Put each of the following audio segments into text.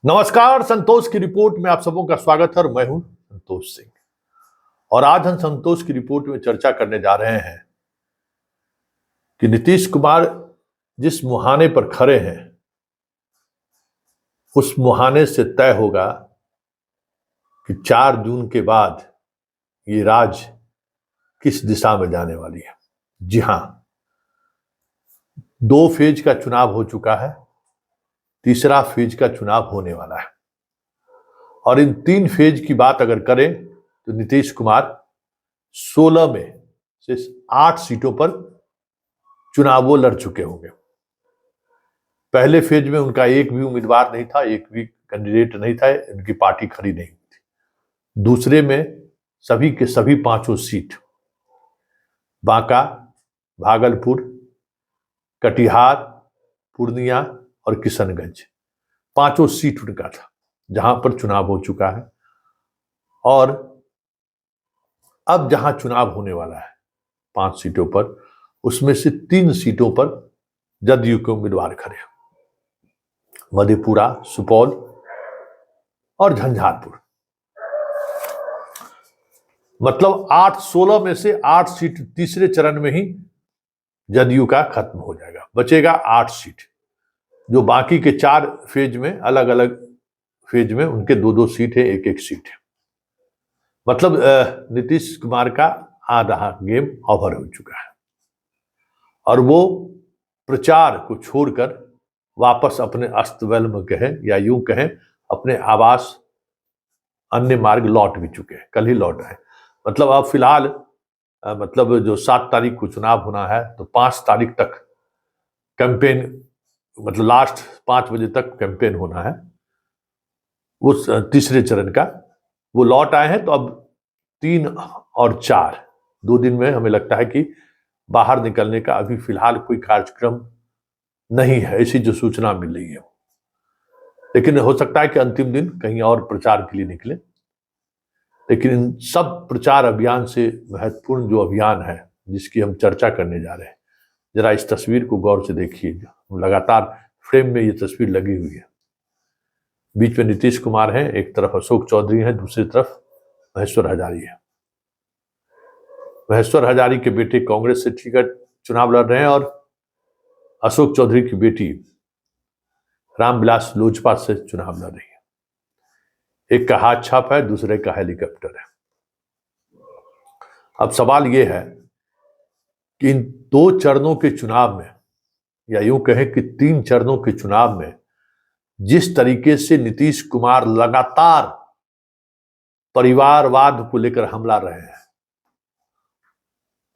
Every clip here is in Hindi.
नमस्कार, संतोष की रिपोर्ट में आप सबों का स्वागत है और मैं हूं संतोष सिंह। और आज हम संतोष की रिपोर्ट में चर्चा करने जा रहे हैं कि नीतीश कुमार जिस मुहाने पर खड़े हैं उस मुहाने से तय होगा कि 4 जून के बाद ये राज किस दिशा में जाने वाली है। जी हां, 2 फेज का चुनाव हो चुका है, तीसरा फेज का चुनाव होने वाला है। और इन 3 फेज की बात अगर करें तो नीतीश कुमार 16 में से 8 सीटों पर चुनाव वो लड़ चुके होंगे। पहले फेज में उनका एक भी उम्मीदवार नहीं था, एक भी कैंडिडेट नहीं था, उनकी पार्टी खड़ी नहीं थी। दूसरे में सभी के सभी 5 सीट, बांका, भागलपुर, कटिहार, पूर्णिया और किशनगंज, 5 सीट उनका था जहां पर चुनाव हो चुका है। और अब जहां चुनाव होने वाला है 5 सीटों पर, उसमें से 3 सीटों पर जदयू के उम्मीदवार खड़े हैं, मधेपुरा, सुपौल और झंझारपुर। मतलब 8-16 में से 8 सीट तीसरे चरण में ही जदयू का खत्म हो जाएगा, बचेगा 8 सीट, जो बाकी के 4 फेज में, अलग अलग फेज में उनके 2-2 सीट है, एक सीट है। मतलब नीतीश कुमार का आधा गेम ओवर हो चुका है और वो प्रचार को छोड़कर वापस अपने अस्तबल में कहें या यूं कहें अपने आवास अन्य मार्ग लौट भी चुके हैं, कल ही लौट आए। मतलब अब फिलहाल मतलब जो 7 तारीख को चुनाव होना है तो 5 तारीख तक कैंपेन, मतलब लास्ट 5 बजे तक कैंपेन होना है उस तीसरे चरण का। वो लौट आए हैं तो अब 3 और 4 2 दिन में हमें लगता है कि बाहर निकलने का अभी फिलहाल कोई कार्यक्रम नहीं है, ऐसी जो सूचना मिल रही है। लेकिन हो सकता है कि अंतिम दिन कहीं और प्रचार के लिए निकले। लेकिन इन सब प्रचार अभियान से महत्वपूर्ण जो अभियान है जिसकी हम चर्चा करने जा रहे हैं, जरा इस तस्वीर को गौर से देखिए। लगातार फ्रेम में ये तस्वीर लगी हुई है। बीच में नीतीश कुमार हैं, एक तरफ अशोक चौधरी हैं, दूसरी तरफ महेश्वर हजारी है। महेश्वर हजारी के बेटे कांग्रेस से टिकट चुनाव लड़ रहे हैं और अशोक चौधरी की बेटी रामविलास लोजपा से चुनाव लड़ रही है। एक का हाथ छाप है, दूसरे का हेलीकॉप्टर है। अब सवाल यह है कि इन 2 चरणों के चुनाव में, या यूं कहें कि 3 चरणों के चुनाव में, जिस तरीके से नीतीश कुमार लगातार परिवारवाद को लेकर हमला रहे हैं,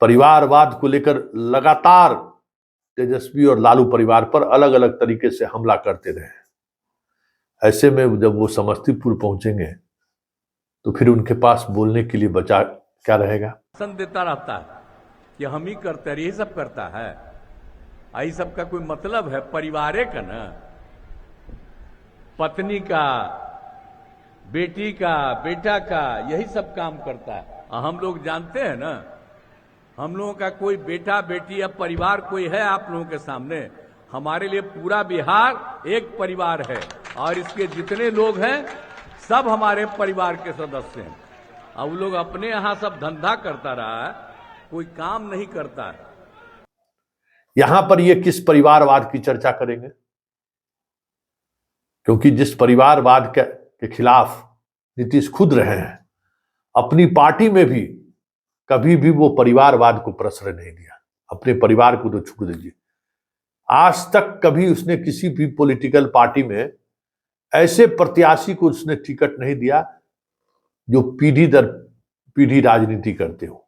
परिवारवाद को लेकर लगातार तेजस्वी और लालू परिवार पर अलग अलग तरीके से हमला करते रहे, ऐसे में जब वो समस्तीपुर पहुंचेंगे तो फिर उनके पास बोलने के लिए बचा क्या रहेगा। देता रहता है कि हम ही करते हैं, यही सब करता है। यही सब का कोई मतलब है? परिवार का ना, पत्नी का, बेटी का, बेटा का, यही सब काम करता है। हम लोग जानते हैं ना, हम लोगों का कोई बेटा बेटी या परिवार कोई है आप लोगों के सामने? हमारे लिए पूरा बिहार एक परिवार है और इसके जितने लोग हैं सब हमारे परिवार के सदस्य हैं। अब लोग अपने यहां सब धंधा करता रहा है, कोई काम नहीं करता है। यहां पर ये किस परिवारवाद की चर्चा करेंगे? क्योंकि जिस परिवारवाद के खिलाफ नीतीश खुद रहे हैं, अपनी पार्टी में भी कभी भी वो परिवारवाद को प्रश्रय नहीं दिया। अपने परिवार को तो छोड़ दीजिए, आज तक कभी उसने किसी भी पॉलिटिकल पार्टी में ऐसे प्रत्याशी को उसने टिकट नहीं दिया जो पीढ़ी दर पीढ़ी राजनीति करते हो।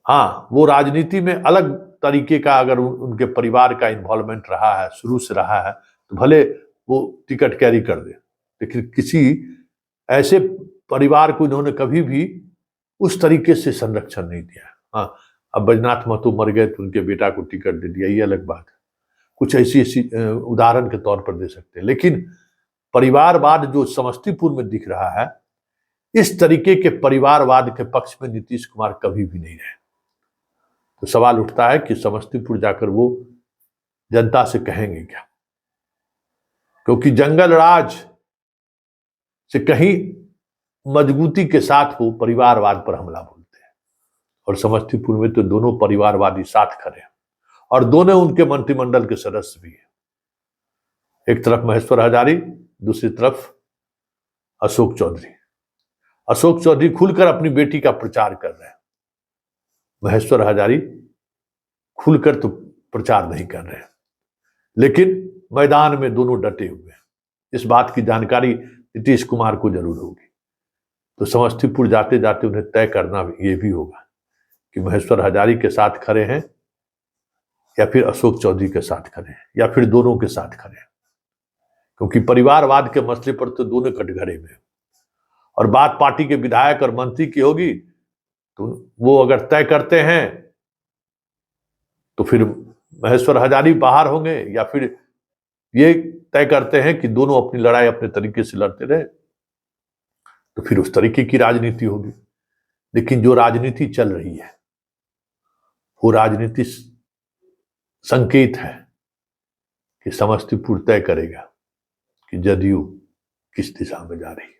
हाँ, वो राजनीति में अलग तरीके का अगर उनके परिवार का इन्वॉल्वमेंट रहा है, शुरू से रहा है, तो भले वो टिकट कैरी कर दे, लेकिन किसी ऐसे परिवार को इन्होंने कभी भी उस तरीके से संरक्षण नहीं दिया। हाँ, अब बैजनाथ महतो मर गए तो उनके बेटा को टिकट दे दिया, ये अलग बात है। कुछ ऐसी उदाहरण के तौर पर दे सकते हैं, लेकिन परिवारवाद जो समस्तीपुर में दिख रहा है, इस तरीके के परिवारवाद के पक्ष में नीतीश कुमार कभी भी नहीं रहे। तो सवाल उठता है कि समस्तीपुर जाकर वो जनता से कहेंगे क्या? क्योंकि जंगल राज से कहीं मजबूती के साथ वो परिवारवाद पर हमला बोलते हैं, और समस्तीपुर में तो दोनों परिवारवादी साथ खड़े हैं और दोनों उनके मंत्रिमंडल के सदस्य भी हैं। एक तरफ महेश्वर हजारी, दूसरी तरफ अशोक चौधरी। अशोक चौधरी खुलकर अपनी बेटी का प्रचार कर रहे हैं, महेश्वर हजारी खुलकर तो प्रचार नहीं कर रहे हैं, लेकिन मैदान में दोनों डटे हुए हैं। इस बात की जानकारी नीतीश कुमार को जरूर होगी, तो समस्तीपुर जाते जाते उन्हें तय करना ये भी होगा कि महेश्वर हजारी के साथ खड़े हैं या फिर अशोक चौधरी के साथ खड़े हैं या फिर दोनों के साथ खड़े हैं, क्योंकि परिवारवाद के मसले पर तो दोनों कटघरे में, और बात पार्टी के विधायक और मंत्री की होगी तो वो अगर तय करते हैं तो फिर महेश्वर हजारी बाहर होंगे, या फिर ये तय करते हैं कि दोनों अपनी लड़ाई अपने तरीके से लड़ते रहे, तो फिर उस तरीके की राजनीति होगी। लेकिन जो राजनीति चल रही है वो राजनीति संकेत है कि समस्तीपुर तय करेगा कि जदयू किस दिशा में जा रही है।